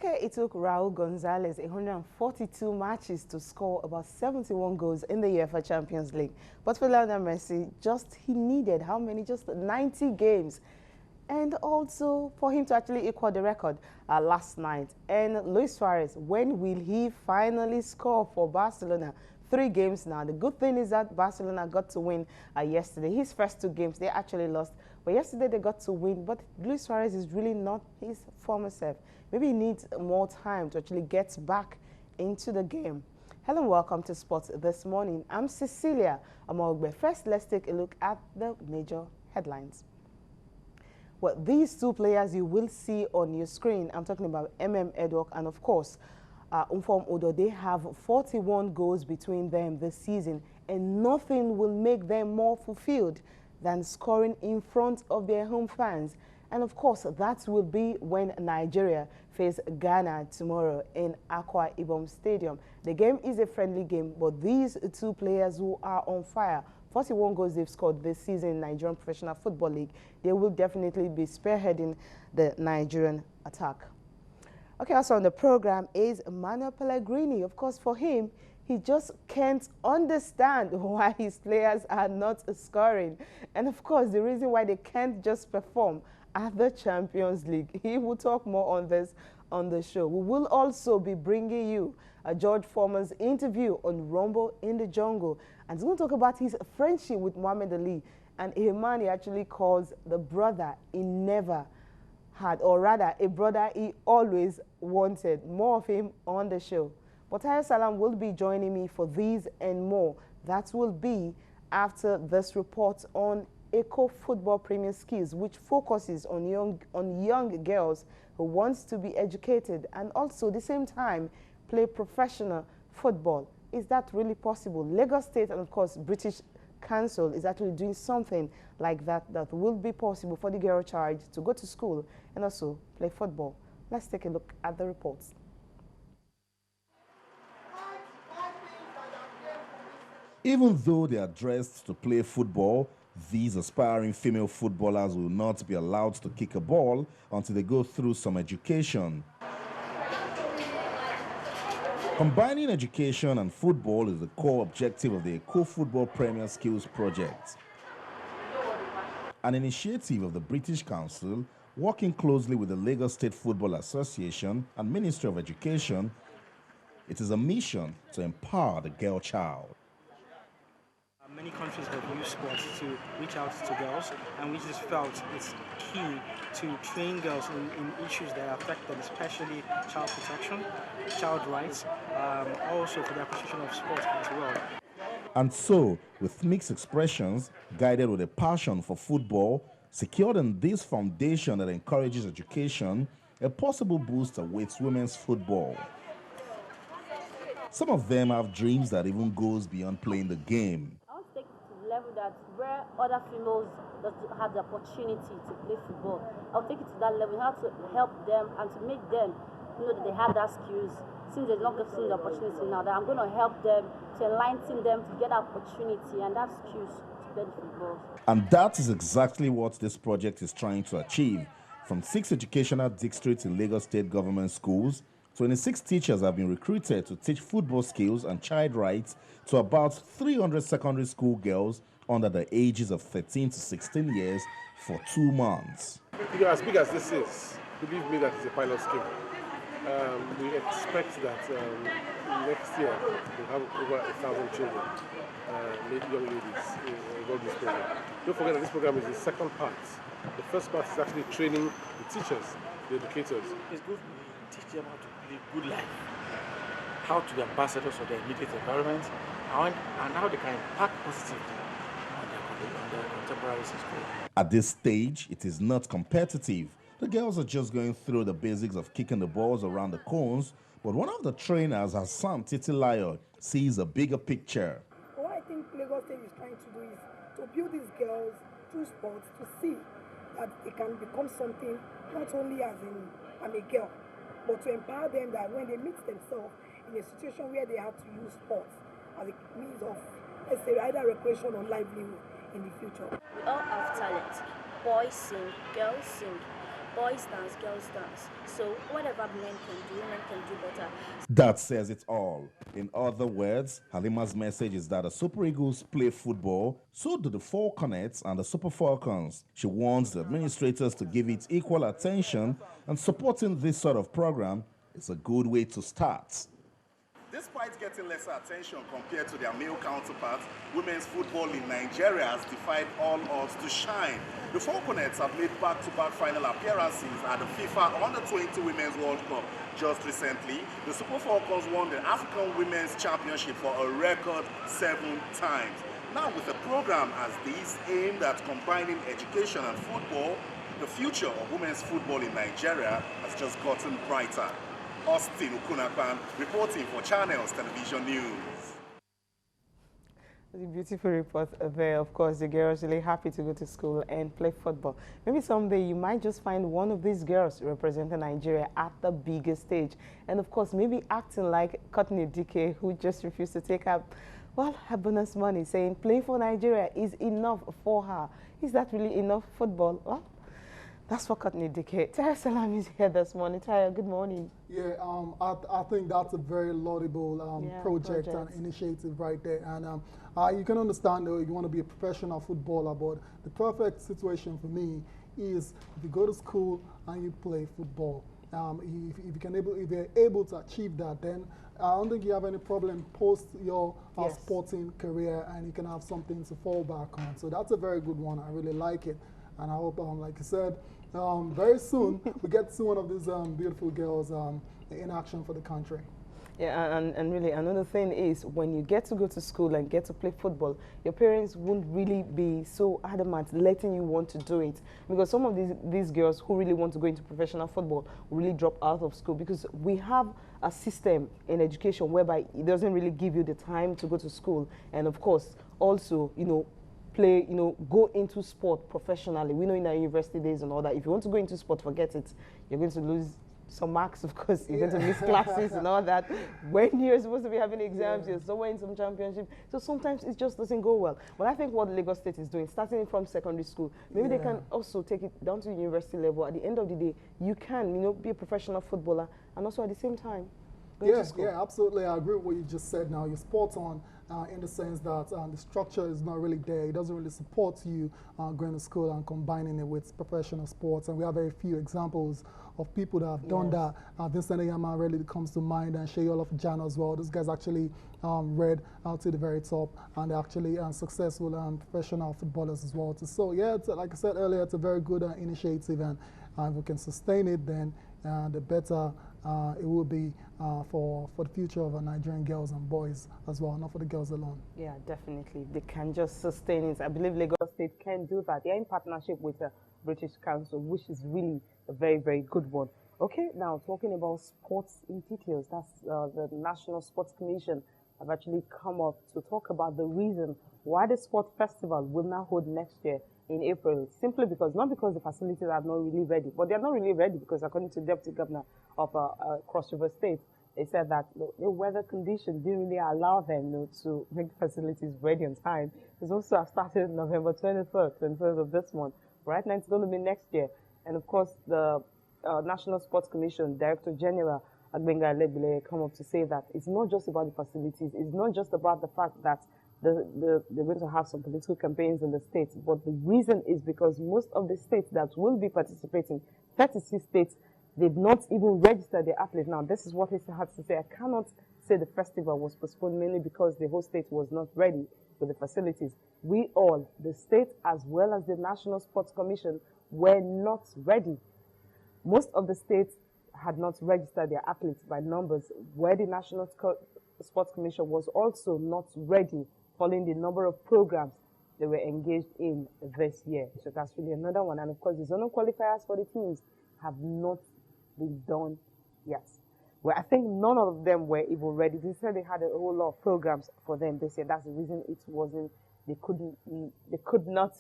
Okay, it took Raul Gonzalez 142 matches to score about 71 goals in the UEFA Champions League. But for Lionel Messi, he needed how many? Just 90 games. And also for him to actually equal the record last night. And Luis Suarez, when will he finally score for Barcelona? 3 games now. The good thing is that Barcelona got to win yesterday. His first 2 games, they actually lost. But yesterday they got to win. But Luis Suarez is really not his former self. Maybe he needs more time to actually get back into the game. Hello and welcome to Sports This Morning. I'm Cecilia Amogbe. First, let's take a look at the major headlines. Well, these 2 players you will see on your screen, I'm talking about Edward and, of course, Umfom Odo. They have 41 goals between them this season, and nothing will make them more fulfilled than scoring in front of their home fans. And, of course, that will be when Nigeria face Ghana tomorrow in Akwa Ibom Stadium. The game is a friendly game, but these 2 players who are on fire, 41 goals they've scored this season in Nigerian Professional Football League, they will definitely be spearheading the Nigerian attack. Okay, also on the program is Manuel Pellegrini. Of course, for him, he just can't understand why his players are not scoring. And of course, the reason why they can't just perform at the Champions League. He will talk more on this on the show. We will also be bringing you George Foreman's interview on Rumble in the Jungle. And he's going to talk about his friendship with Muhammad Ali and a man he actually calls the brother he never had, or rather a brother he always wanted. More of him on the show. But Tayo Salam will be joining me for these and more. That will be after this report on Eco Football Premier Skills, which focuses on young girls who wants to be educated and also at the same time play professional football. Is that really possible? Lagos State and of course British Council is actually doing something like that will be possible for the girl child to go to school and also play football. Let's take a look at the reports. Even though they are dressed to play football, these aspiring female footballers will not be allowed to kick a ball until they go through some education. Combining education and football is the core objective of the Eco Football Premier Skills Project, an initiative of the British Council working closely with the Lagos State Football Association and Ministry of Education. It is a mission to empower the girl child. Many countries have used sports to reach out to girls, and we just felt it's key to train girls in issues that affect them, especially child protection, child rights, also for the appreciation of sports as well. And so, with mixed expressions, guided with a passion for football, secured in this foundation that encourages education, a possible boost awaits women's football. Some of them have dreams that even goes beyond playing the game. Level that where other females that have the opportunity to play football, I'll take it to that level. How to help them and to make them know that they have that skills. Since they're not getting the opportunity now, that I'm going to help them to enlighten them to get that opportunity and that skills to play the football. And that is exactly what this project is trying to achieve. From 6 educational districts in Lagos State government schools, 26 teachers have been recruited to teach football skills and child rights to about 300 secondary school girls under the ages of 13 to 16 years for 2 months. As big as this is, believe me that it's a pilot scheme. We expect that next year we'll have over 1,000 children, young ladies, involved in this program. Don't forget that this program is the second part. The first part is actually training the teachers, the educators. It's good to teach them how to live a good life, how to be ambassadors of their immediate environment, and how they can impact positively on their contemporaries in school. At this stage, it is not competitive. The girls are just going through the basics of kicking the balls around the cones, but one of the trainers, Hassan Titilayo, sees a bigger picture. What I think Lagos State is trying to do is to build these girls through sports to see that they can become something, not only as in I'm a girl, but to empower them that when they meet themselves in a situation where they have to use sports as a means of, let's say, either recreation or livelihood in the future. We all have talent. Boys sing, girls sing. boys dance, girls dance. So whatever men can do, women can do better. That says it all. In other words, Halima's message is that the Super Eagles play football, so do the Falconets and the Super Falcons. She wants the administrators to give it equal attention, and supporting this sort of program is a good way to start. Despite getting lesser attention compared to their male counterparts, women's football in Nigeria has defied all odds to shine. The Falconets have made back-to-back final appearances at the FIFA Under-20 Women's World Cup. Just recently, the Super Falcons won the African Women's Championship for a record 7 times. Now, with a program as this aimed at combining education and football, the future of women's football in Nigeria has just gotten brighter. Austin Okunakpan reporting for Channels Television News. The beautiful report there. Of course, the girls really happy to go to school and play football. Maybe someday you might just find one of these girls representing Nigeria at the biggest stage. And of course, maybe acting like Courtney Dike, who just refused to take up, well, her bonus money, saying playing for Nigeria is enough for her. Is that really enough football? Well, that's what Courtney Dike. Taya Salam is here this morning. Taya, good morning. Yeah, I think that's a very laudable project and initiative right there. And you can understand, though, you want to be a professional footballer, but the perfect situation for me is if you go to school and you play football. If you're able to achieve that, then I don't think you have any problem post your sporting career, and you can have something to fall back on. So that's a very good one. I really like it. And I hope, like I said, very soon we get to see one of these beautiful girls in action for the country. Yeah, and really another thing is when you get to go to school and get to play football, your parents won't really be so adamant letting you want to do it, because some of these girls who really want to go into professional football will really drop out of school, because we have a system in education whereby it doesn't really give you the time to go to school, and of course also, you know, play, you know, go into sport professionally. We know in our university days and all that, if you want to go into sport, forget it. You're going to lose some marks, of course. You're going to miss classes and all that. When you're supposed to be having exams, you're somewhere in some championship. So sometimes it just doesn't go well. But I think what Lagos State is doing, starting from secondary school, maybe they can also take it down to university level. At the end of the day, you can, you know, be a professional footballer and also at the same time go to school. Yeah, absolutely. I agree with what you just said now. You're spot on. In the sense that the structure is not really there. It doesn't really support you going to school and combining it with professional sports. And we have very few examples of people that have done that. Vincent Ayama really comes to mind, and Shea Jan as well. Those guys actually read out to the very top, and they're actually successful professional footballers as well. So yeah, like I said earlier, it's a very good initiative, and if we can sustain it, then the better it will be for the future of Nigerian girls and boys as well, not for the girls alone. Yeah, definitely. They can just sustain it. I believe Lagos State can do that. They're in partnership with the British Council, which is really a very, very good one. Okay, now talking about sports in details, that's the National Sports Commission have actually come up to talk about the reason why the Sport Festival will now hold next year in April, simply because, not because the facilities are not really ready, but they're not really ready because according to the Deputy Governor of Cross River State, they said that the weather conditions didn't really allow them to make the facilities ready on time. It's also started November 23rd, 23rd of this month. Right now it's going to be next year. And of course, the National Sports Commission Director General Agbenga Alegbile come up to say that it's not just about the facilities, it's not just about the fact that they're going to have some political campaigns in the states, but the reason is because most of the states that will be participating, 36 states, they've not even registered their athletes. Now, this is what he had to say. I cannot say the festival was postponed mainly because the whole state was not ready with the facilities. We all, the state as well as the National Sports Commission, were not ready. Most of the states had not registered their athletes by numbers, where the National Sports Commission was also not ready following the number of programs they were engaged in this year. So that's really another one. And of course, the zonal qualifiers for the teams have not been done yet. Well, I think none of them were even ready. They said they had a whole lot of programs for them. They said that's the reason it wasn't, they could not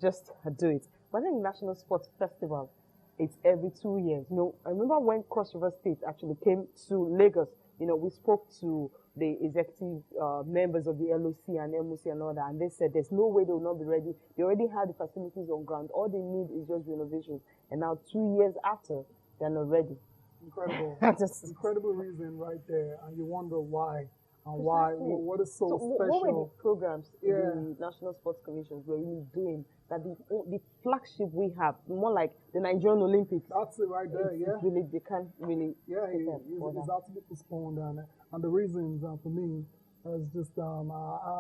just do it. But I think National Sports Festival, it's every 2 years. You know, I remember when Cross River State actually came to Lagos you know, we spoke to the executive members of the LOC and MOC and all that, and they said there's no way they will not be ready. They already have the facilities on ground. All they need is just renovations. And now 2 years after, they're not ready. Incredible. Just Incredible reason right there. And you wonder why. And why, what is so what special? were the programs Yeah. the National Sports Commissions were really doing that the flagship we have, more like the Nigerian Olympics? That's it right there, yeah. It's really, they can't really Yeah, take them for it's that. actually postponed. And the reasons for me is just, I'm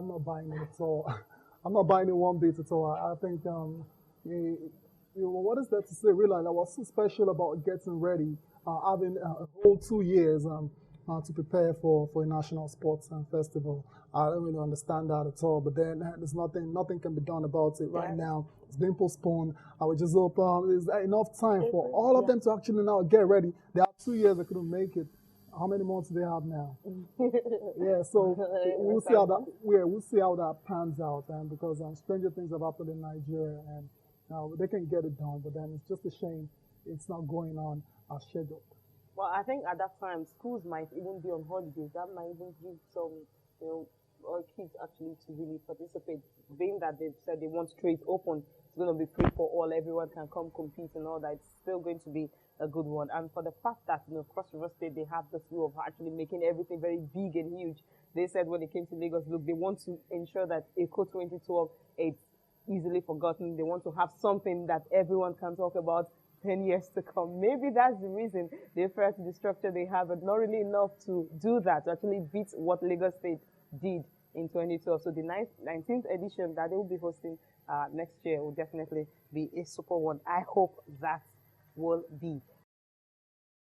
not buying it at all. I'm not buying it one bit at all. I think, what is there to say, really? Like, what's so special about getting ready, having a whole 2 years to prepare for a national sports festival? I don't really understand that at all. But then there's nothing can be done about it right now. It's been postponed. I would just hope there's enough time for all of them to actually now get ready. They have 2 years. They couldn't make it. How many months do they have now? Yeah, so we'll see how that. Yeah, we'll see how that pans out. And because stranger things have happened in Nigeria, and now they can get it done. But then it's just a shame it's not going on as scheduled. Well, I think at that time, schools might even be on holidays. That might even give some, you know, our kids actually to really participate. Being that they've said they want trades open, it's going to be free for all. Everyone can come compete and all that. It's still going to be a good one. And for the fact that, you know, Cross River State, they have this view of actually making everything very big and huge. They said when it came to Lagos, look, they want to ensure that ECO 2012, it's easily forgotten. They want to have something that everyone can talk about 10 years to come. Maybe that's the reason they refer to the structure they have, but not really enough to do that, to actually beat what Lagos State did in 2012. So the 19th edition that they will be hosting next year will definitely be a super one. I hope that will be.